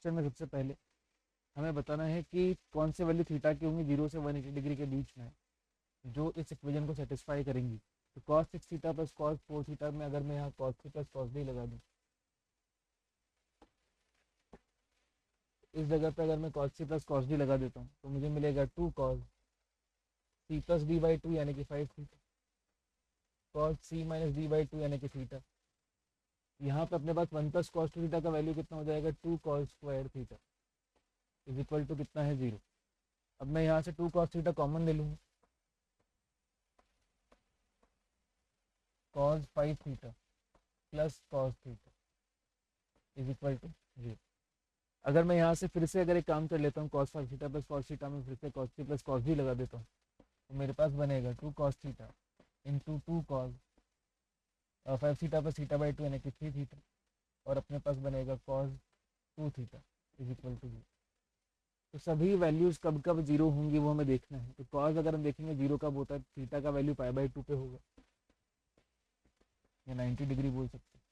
Question में सबसे पहले हमें बताना है कि कौन से वैल्यू थीटा की होंगी 0 से 180 डिग्री के बीच में जो इस इक्वेशन को सेटिस्फाई करेंगी। तो cos 6 theta plus cos 4 theta में अगर मैं यहाँ cos 3 प्लस cos d लगा दूँ, इस जगह पे अगर मैं cos 3 प्लस cos d लगा देता हूँ तो मुझे मिलेगा 2 cos c plus d by 2 यानी कि 5 theta, cos c minus d by 2 यानी कि थीटा। यहाँ पे अपने पास 1 प्लस cos 2 थीटा का वैल्यू कितना हो जाएगा 2 cos square theta is equal to कितना है 0। अब मैं यहाँ से 2 cos थीटा कॉमन ले लूँगा, cos 5 theta plus cos theta is equal to 0। अगर मैं यहाँ से फिर से अगर एक काम कर लेता हूँ cos 5 theta plus cos theta में फिर से cos 3 प्लस cos d लगा देता हूँ तो मेरे पास बनेगा 2 cos theta into 2 cos 5 theta plus theta by 2 यानी कि 3 थीटा, और अपने पास बनेगा cos 2 theta is equal to 0। तो सभी वैल्यूज कब कब जीरो होंगी वो हमें देखना है। तो cos अगर हम देखेंगे जीरो कब होता है, थीटा का वैल्यू पाई बाई 2 पे होगा या 90 डिग्री बोल सकते हैं।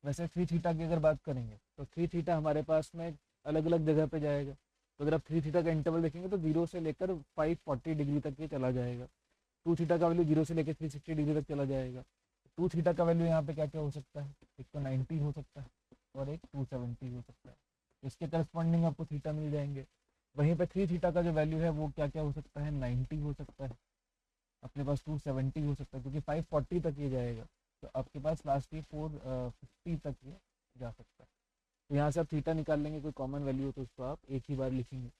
वैसे 3 थीटा की अगर बात करेंगे तो 3 थीटा हमारे पास में अलग अलग जगह पे जाएगा। तो अगर आप 3 थीटा का इंटरवल देखेंगे तो 0 से लेकर 540 डिग्री तक ये चला जाएगा। 2 थीटा का वैल्यू 0 से लेकर 360 डिग्री तक चला जाएगा। 2 थीटा का वैल्यू यहाँ पे क्या क्या हो सकता है, एक तो 90 हो सकता है और एक 270 हो सकता है। इसके करस्पॉन्डिंग आपको थीटा मिल जाएंगे। वहीं पे 3 थीटा का जो वैल्यू है वो क्या क्या हो सकता है, 90 हो सकता है, अपने पास 270 हो सकता है क्योंकि 540 तक ये जाएगा। तो आपके पास लास्ट ये 450 तक ये जा सकता है। तो यहाँ से आप थीटा निकाल लेंगे, कोई कॉमन वैल्यू हो तो उसको आप एक ही बार लिखेंगे।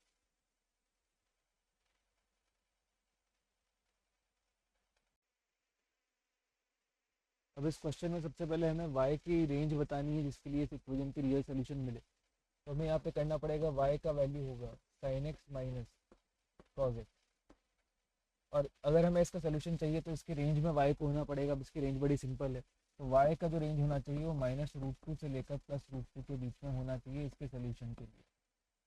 अब इस क्वेश्चन में सबसे पहले हमें y की रेंज बतानी है जिसके लिए इस इक्वेशन की रियल सोल्यूशन मिले। तो हमें यहाँ पे करना पड़ेगा y का वैल्यू होगा sin x minus cos x, और अगर हमें इसका सोल्यूशन चाहिए तो इसकी रेंज में y को होना पड़ेगा। अब इसकी रेंज बड़ी सिंपल है, तो y का जो रेंज होना चाहिए वो -√2 से लेकर +√2 के बीच में होना चाहिए इसके सोल्यूशन के लिए।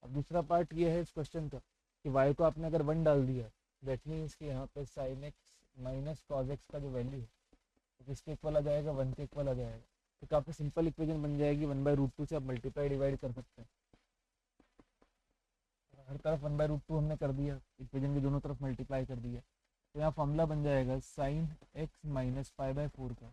अब दूसरा पार्ट ये है इस क्वेश्चन का कि y को आपने अगर 1 डाल दिया, दैट मीन्स कि यहाँ पे sin x minus cos x का जो वैल्यू है तो किसके इक्वल आ जाएगा, 1 के इक्वल आ जाएगा। तो काफ़ी सिंपल इक्वेशन बन जाएगी, 1/√2 से आप मल्टीप्लाई डिवाइड कर सकते हैं। हर तरफ 1/√2 हमने कर दिया, इक्वेशन की दोनों तरफ मल्टीप्लाई कर दिया। तो यहाँ फॉर्मूला बन जाएगा sin x माइनस π/4 का,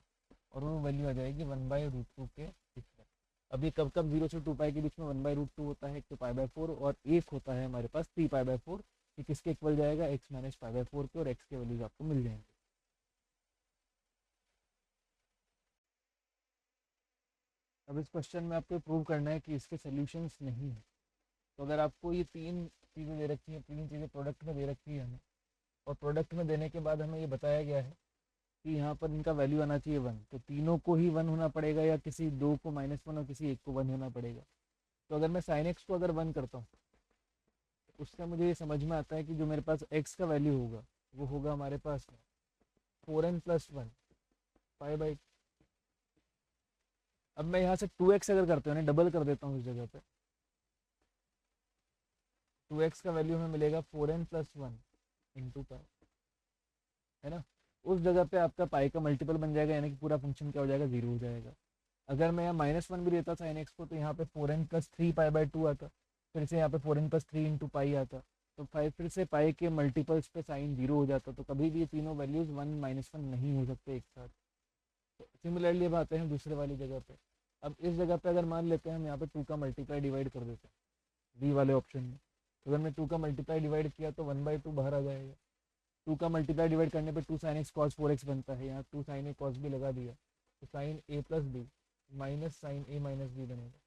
और वो वैल्यू आ जाएगी 1/√2 के इक्वल। अभी कब कब 0 से 2 पाई के बीच में 1/√2 होता है, एक तो π/4 और एक होता है हमारे पास 3π/4। ये किसके इक्वल जाएगा, x माइनस π/4 के, और x के वैल्यूज आपको मिल जाएंगे। अब इस क्वेश्चन में आपको प्रूव करना है कि इसके सोल्यूशंस नहीं है। तो अगर आपको ये तीन चीज़ें दे रखी हैं, तीन चीज़ें प्रोडक्ट में दे रखी है हमें, और प्रोडक्ट में देने के बाद हमें ये बताया गया है कि यहाँ पर इनका वैल्यू आना चाहिए 1, तो तीनों को ही 1 होना पड़ेगा या किसी दो को -1 और किसी एक को 1 होना पड़ेगा। तो अगर मैं sin x को अगर 1 करता हूँ तो उससे मुझे ये समझ में आता है कि जो मेरे पास x का वैल्यू होगा वो होगा हमारे पास 4n + 1 π/। अब मैं यहाँ से 2x अगर करते हो ना, डबल कर देता हूँ इस जगह पे, 2x का वैल्यू हमें मिलेगा 4n + 1 इंटू पाई, है ना। उस जगह पे आपका पाई का मल्टीपल बन जाएगा, यानी कि पूरा फंक्शन क्या हो जाएगा, 0 हो जाएगा। अगर मैं यहाँ -1 भी देता sin x को तो यहाँ पे 4n + 3 π/2 आता, फिर से यहाँ पे 4n + 3 इंटू पाई आता, तो फिर से पाई के मल्टीपल्स पे साइन 0 हो जाता। तो कभी भी ये तीनों वैल्यूज 1 -1 नहीं हो सकते एक साथ। तो सिमिलरली अब आते हैं दूसरे वाली जगह पे। अब इस जगह पे अगर मान लेते हैं हम यहाँ पे 2 का मल्टीप्लाई डिवाइड कर देते हैं बी वाले ऑप्शन में, तो अगर मैं 2 का मल्टीप्लाई डिवाइड किया तो 1/2 बाहर आ जाएगा। 2 का मल्टीप्लाई डिवाइड करने पे 2 sin x cos 4x बनता है, यहाँ 2 sin a cos b लगा दिया तो sin a + b minus sin a - b बनेगा,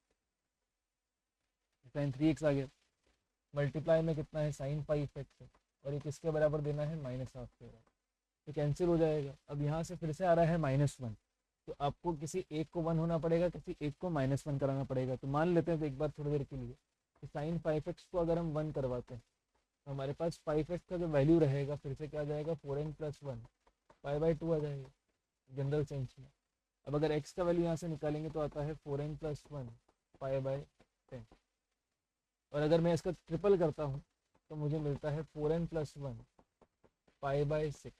sin 3x आ गया। मल्टीप्लाई में कितना है, sin पाई इफेक्ट है, और ये किसके बराबर देना है, -1/2 के बराबर, तो कैंसिल हो जाएगा। अब यहाँ से फिर से आ रहा है -1, तो आपको किसी एक को 1 होना पड़ेगा, किसी एक को -1 कराना पड़ेगा। तो मान लेते हैं तो एक बार थोड़ी देर के लिए कि sin 5x को अगर हम 1 करवाते हैं तो हमारे पास 5x का जो वैल्यू रहेगा फिर से क्या आ जाएगा, 4n + 1 π/2 आ जाएगा जनरल सेंस में। अब अगर x का वैल्यू यहाँ से निकालेंगे तो आता है 4n + 1 π/10, और अगर मैं इसका ट्रिपल करता हूँ तो मुझे मिलता है 4n + 1 π/6,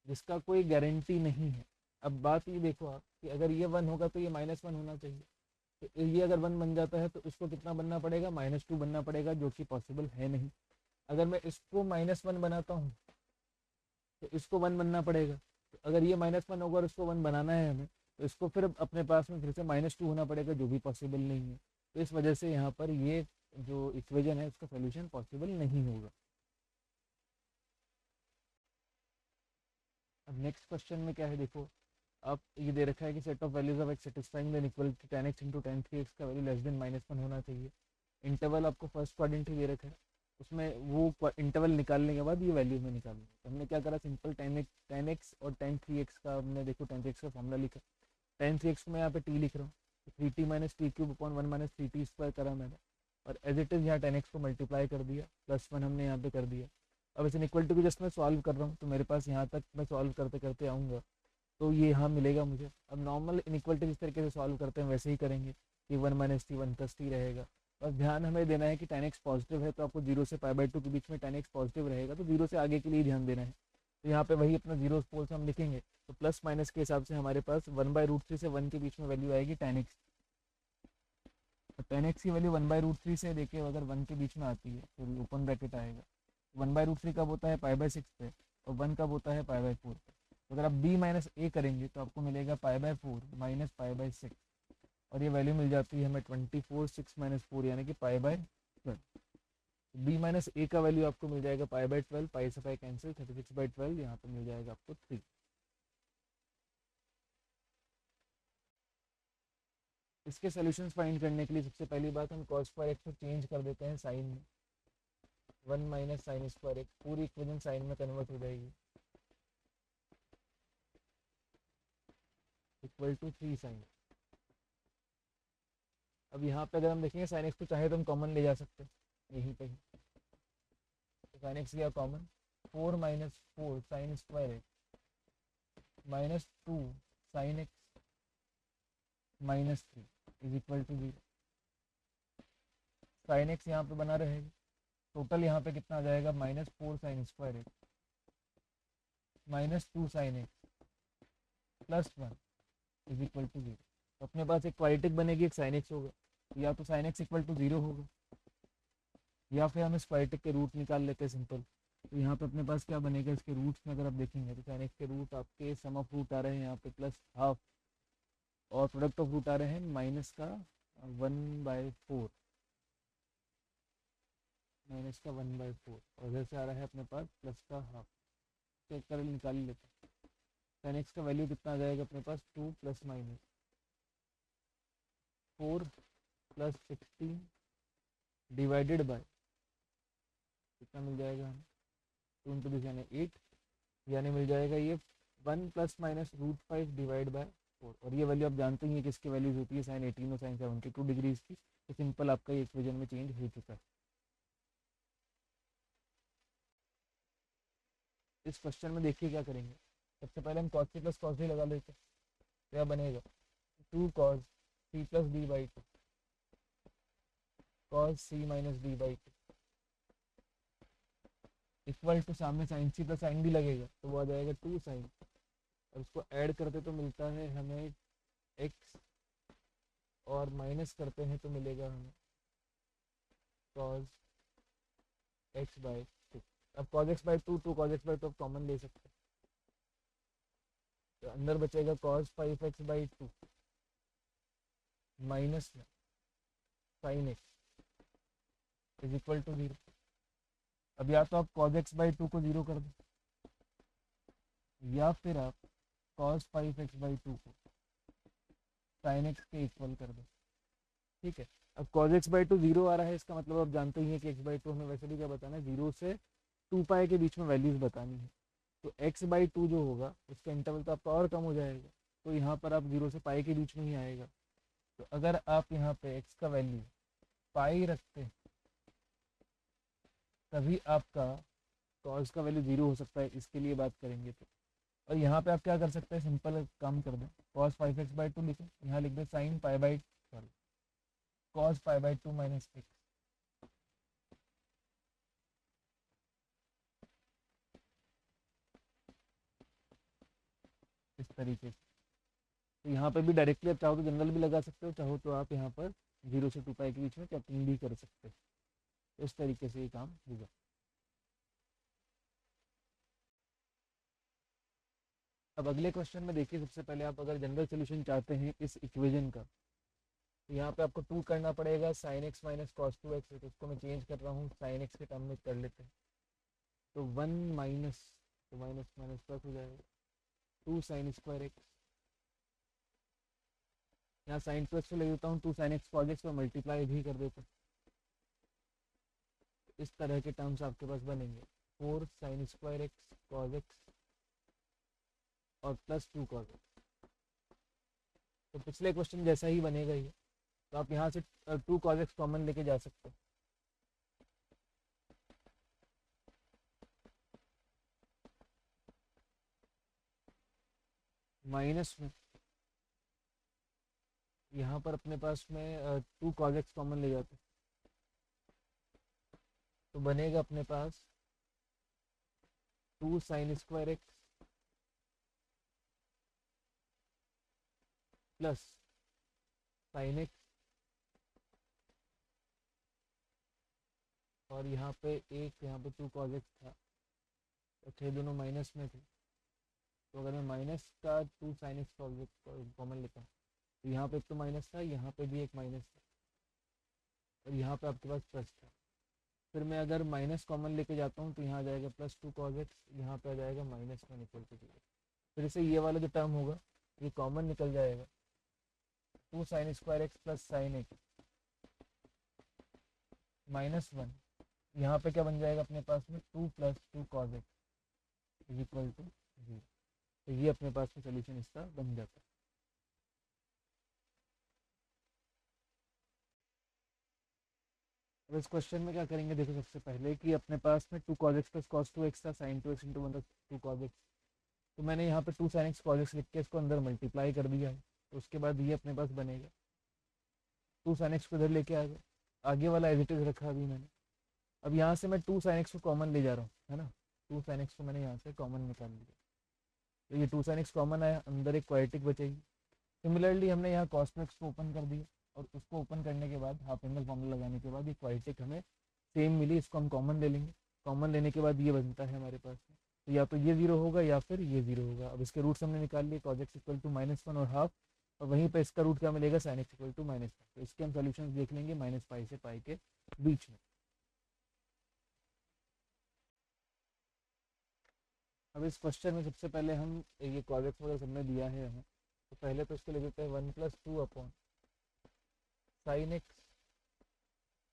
जिसका कोई गारंटी नहीं है। अब बात ये देखो आप कि अगर ये 1 होगा तो ये -1 होना चाहिए, तो ये अगर 1 बन जाता है तो इसको कितना बनना पड़ेगा, -2 बनना पड़ेगा, जो कि पॉसिबल है नहीं। अगर मैं इसको -1 बनाता हूँ तो इसको 1 बनना पड़ेगा। तो अगर ये -1 होगा और इसको 1 बनाना है हमें, तो इसको फिर अपने पास में फिर से -2 होना पड़ेगा, जो भी पॉसिबल नहीं है। तो इस वजह से यहाँ पर ये जो इक्वेशन है उसका सोल्यूशन पॉसिबल नहीं होगा। अब नेक्स्ट क्वेश्चन में क्या है, देखो आप ये दे रखा है कि set of values of x satisfying the equality tan x into tan 3x का वैल्यू लेस देन -1 होना चाहिए। इंटरवल आपको फर्स्ट क्वाड्रेंट ही दे रखा है, उसमें वो इंटरवल निकालने के बाद ये वैल्यू में निकालना है। तो हमने क्या करा, सिंपल tan x और tan 3x का हमने देखो tan 3x का फॉर्मूला लिखा। tan 3x को मैं यहाँ पे t लिख रहा हूँ, 3t minus T cube upon 1 minus 3t square करा मैंने, और एज इट इज़ यहाँ tan x को मल्टीप्लाई कर दिया, +1 हमने यहाँ पे कर दिया। अब इस इनइक्वलिटी को जस्ट मैं सॉल्व कर रहा हूँ, तो मेरे पास यहाँ तक मैं सॉल्व करते करते आऊँगा तो ये यहाँ मिलेगा मुझे। अब नॉर्मल इनइक्वलिटी जिस तरीके से सॉल्व करते हैं वैसे ही करेंगे कि 1 माइनस टी 1 प्लस टी रहेगा। बस ध्यान हमें देना है कि tan x पॉजिटिव है तो आपको 0 से π/2 के बीच में tan x पॉजिटिव रहेगा, तो 0 से आगे के लिए ध्यान देना है। तो यहाँ पे वही अपना जीरो पोल से हम लिखेंगे, तो प्लस माइनस के हिसाब से हमारे पास 1/√3 से 1 के बीच में वैल्यू आएगी tan x। तो tan x की वैल्यू 1/√3 से देखिए अगर 1 के बीच में आती है तो ओपन ब्रैकेट आएगा। 1/√3 कब होता है π/6 पे, और 1 कब होता है π/4 पे। तो अगर आप b माइनस ए करेंगे तो आपको मिलेगा π/4 माइनस π/6, और ये वैल्यू मिल जाती है हमें 24 6 माइनस 4 यानी कि π/12। b माइनस ए का वैल्यू आपको मिल जाएगा π/12, पाई से पाई कैंसिल, 36/12 यहाँ पे मिल जाएगा आपको 3। इसके सॉल्यूशंस फाइंड करने के लिए सबसे पहली बात हम cos स्क्वायर एक्स को चेंज कर देते हैं साइन में, 1 माइनस साइन स्क्वायर एक्स, पूरी इक्वेशन साइन में कन्वर्ट हो जाएगी, इक्वल टू 3 साइन। अब यहाँ पे अगर हम देखेंगे साइन एक्स को चाहे तो हम कॉमन ले जा सकते हैं यहीं पे ही, तो साइन एक्स गया common, 4 minus 4 sine square x minus 2 sine x minus 3 is equal to 0। Sine x यहाँ पे बना रहेगा, टोटल यहाँ पे कितना आ जाएगा, -4 sine square x -2 sine x +1 is equal to 0। तो अपने पास एक क्वाड्रेटिक बनेगी, एक साइन एक्स होगा, तो या तो साइन एक्स इक्वल टू 0 होगा, या फिर हम इस क्वाड्रेटिक के रूट निकाल लेते हैं सिंपल। तो यहाँ पे अपने पास क्या बनेगा, इसके रूट्स में अगर आप देखेंगे तो साइन एक्स के रूट आपके सम ऑफ रूट आ रहे हैं यहाँ पे +12, और प्रोडक्ट ऑफ रूट आ रहे हैं माइनस का 1/4, और इधर से आ रहा है अपने पास प्लस का हाफ। चेक कर निकाल लेते हैं, साइन एक्स का वैल्यू कितना आ जाएगा अपने पास, 2 + -4 + 16 डिवाइडेड बाय कितना मिल जाएगा हमें, 2 इंटू दिस यानी 8, यानी मिल जाएगा ये 1 ± √5 डिवाइड बाय 4। और ये वैल्यू आप जानते ही हैं किसकी वैल्यूज होती है, साइन 18 और साइन 72 डिग्रीज की। तो सिंपल आपका ये इक्वेशन में चेंज हो चुका है। इस क्वेश्चन में देखिए क्या करेंगे, सबसे पहले हम cos c + cos d लगा लेते हैं, क्या बनेगा 2 cos c + d/2 cos c - d/2 equal to, सामने साइन c + साइन d लगेगा तो वो आ जाएगा 2 साइन, और उसको ऐड करते तो मिलता है हमें x, और माइनस करते हैं तो मिलेगा हमें cos x/2। अब cos x/2 2 cos x/2 common ले सकते हैं, तो अंदर बचेगा cos 5x/2 minus sine x is equal to 0। अब या तो आप cos x/2 को 0 कर दो, या फिर आप cos 5x/2 को sin x के इक्वल कर दो, ठीक है। अब cos x/2 0 आ रहा है, इसका मतलब आप जानते ही हैं कि x/2 हमें वैसे भी क्या बताना है, 0 से 2π के बीच में वैल्यूज बतानी है। तो x/2 जो होगा उसका इंटरवल तो आपका और कम हो जाएगा, तो यहाँ पर आप 0 से π के बीच में ही आएगा। तो अगर आप यहाँ पे x का वैल्यू पाई रखते हैं तभी आपका cos का वैल्यू 0 हो सकता है, इसके लिए बात करेंगे तो। और यहाँ पे आप क्या कर सकते हैं, सिंपल काम कर दें, cos 5x/2 लिखें, यहाँ लिख दें sin cos π/2 - x, इस तरीके से। तो यहाँ पे भी डायरेक्टली आप चाहो तो जनरल भी लगा सकते हो, चाहो तो आप यहाँ पर 0 से 2 पाई के बीच में कैपिंग भी कर सकते हो। तो इस तरीके से ये काम होगा। अब अगले क्वेश्चन में देखिए, सबसे पहले आप अगर जनरल सोल्यूशन चाहते हैं इस इक्वेशन का, तो यहाँ पे आपको 2 करना पड़ेगा sign x minus cos 2x, तो उसको मैं चेंज कर रहा हूँ साइन एक्स के टर्म में कर लेते हैं। तो 1 माइनस, तो माइनस माइनस प्लस हो जाएगा 2 साइन स्क्वायर एक्स, यहाँ साइन प्लस को ले देता हूँ 2 साइन एक्स कॉस एक्स पर मल्टीप्लाई भी कर देता हूँ। इस तरह के टर्म्स आपके पास बनेंगे 4 sine square x cos x और प्लस 2 कॉस एक्स। तो पिछले क्वेश्चन जैसा ही बनेगा ये। तो आप यहाँ से 2 कॉस एक्स कॉमन लेके जा सकते हो, माइनस में यहाँ पर अपने पास में 2 कॉस एक्स कॉमन ले जाते हैं, तो बनेगा अपने पास 2 sine square x plus sine x, और यहाँ पे एक, यहाँ पे 2 कॉस एक्स था, तो थे दोनों माइनस में थे। तो अगर मैं माइनस का 2 साइन एक्स कॉमन लेता हूँ, तो यहाँ पे एक तो माइनस था, यहाँ पे भी एक माइनस था, और यहाँ पे आपके पास प्लस था। फिर मैं अगर माइनस कॉमन लेके जाता हूँ तो यहाँ आ जाएगा प्लस 2 कॉस एक्स, यहाँ पे आ जाएगा माइनस वन इक्वल टू 0। फिर से ये वाला जो टर्म होगा ये कॉमन निकल जाएगा, 2 sine square x plus sine x minus one, यहाँ पे क्या बन जाएगा अपने पास में 2 प्लस 2 cos x is equal to 0। तो ये अपने पास में सोल्यूशन इसका बन जाता है। अब इस क्वेश्चन में क्या करेंगे, देखो सबसे पहले कि अपने पास में 2 cos x plus cos 2x था, sin 2x into 1 2 cos x, तो मैंने यहाँ पे 2 sin x cos x लिख के इसको अंदर मल्टीप्लाई कर दिया है। तो उसके बाद ये अपने पास बनेगा 2 sin x को इधर लेके आ गए, आगे वाला एज इट इज रखा अभी मैंने। अब यहाँ से मैं 2 sin x को कॉमन ले जा रहा हूँ, है ना, 2 sin x को मैंने यहाँ से कॉमन निकाल लिया, तो ये 2 sin x कॉमन आया, अंदर एक क्वाड्रेटिक बचेगी। सिमिलरली हमने यहाँ cos x को ओपन कर दिया, और उसको ओपन करने के बाद हाफ एंगल फॉर्मूला लगाने के बाद ये क्वाड्रेटिक हमें सेम मिली, इसको हम कॉमन ले लेंगे। कॉमन लेने के बाद ये बनता है हमारे पास में, तो या तो ये 0 होगा या फिर ये 0 होगा। अब इसके रूट्स हमने निकाल लिए, cos x इक्वल टू -1 और हाफ, और वहीं पर इसका रूट क्या मिलेगा sin x इक्वल टू -1। तो इसके हम सोल्यूशन देख लेंगे -पाई से पाई के बीच में। अब इस क्वेश्चन में सबसे पहले हम ये cos x वगैरह सबने दिया है हमें, तो पहले तो इसको ले लेते हैं 1 + 2 अपॉन साइन एक्स,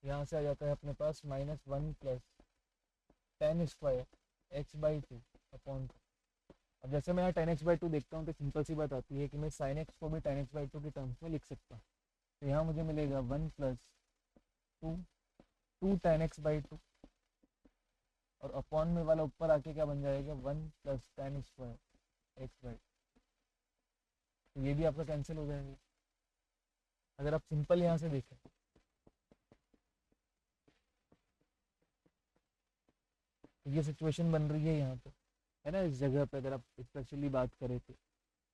यहाँ से आ जाता है अपने पास -1 plus ten square x/2 upon. अब जैसे मैं यहाँ 10x/2 देखता हूँ तो सिंपल सी बात आती है कि मैं sin x को भी 10x/2 के टर्म्स में लिख सकता हूँ। तो यहाँ मुझे मिलेगा 1 + 2 10x/2, और अपॉन में वाला ऊपर आके क्या बन जाएगा 1 + टेन स्क्वायर x/2। तो ये भी आपका कैंसिल हो जाएगा अगर आप सिंपल यहाँ से देखें। तो ये सिचुएशन बन रही है यहाँ पे, है ना, इस जगह पे अगर आप स्पेशली बात करें तो।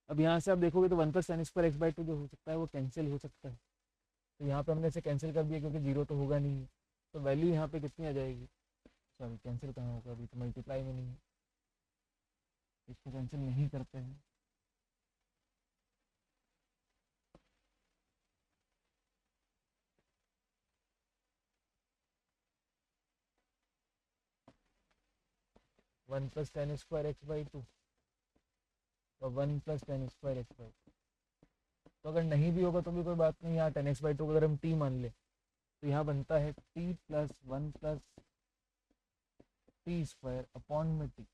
अब यहाँ से आप देखोगे तो 1 + टेन स्क्वायर x/2 जो हो सकता है वो कैंसिल हो सकता है, तो यहाँ पे हमने इसे कैंसिल कर दिया क्योंकि 0 तो होगा नहीं है। तो वैल्यू यहाँ पे कितनी आ जाएगी, सॉरी कैंसिल कहाँ होगा, अभी तो मल्टीप्लाई में नहीं है, इसको कैंसिल नहीं करते हैं। वन + टेन स्क्वायर x/2 और 1 + टेन स्क्वायर x/2। तो अगर नहीं भी होगा तो भी कोई बात नहीं, यहाँ 10x/2 को अगर हम t मान ले तो यहाँ बनता है t + 1 + t स्क्वायर अपॉन में t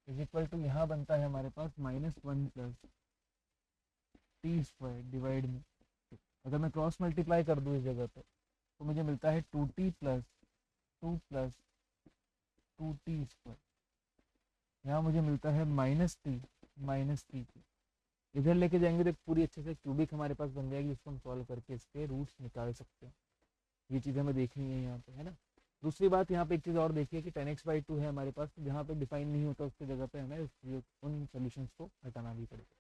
इज इक्वल टू, यहाँ बनता है हमारे पास -1 + t स्क्वायर डिवाइड में। अगर मैं क्रॉस मल्टीप्लाई कर दूँ इस जगह पे तो मुझे मिलता है 2t + 2 + 2t स्क्वायर, यहाँ मुझे मिलता है -t। इधर लेके जाएंगे तो पूरी अच्छे से क्यूबिक हमारे पास बन जाएगी, इसको हम सॉल्व करके इसके रूट्स निकाल सकते हैं। ये चीज़ हमें देखनी है यहाँ पे, है ना। दूसरी बात यहाँ पे एक चीज़ और देखिए कि 10x/2 है हमारे पास, तो जहाँ पे डिफाइन नहीं होता उसकी जगह पे हमें उन सोल्यूशंस को हटाना भी पड़ेगा।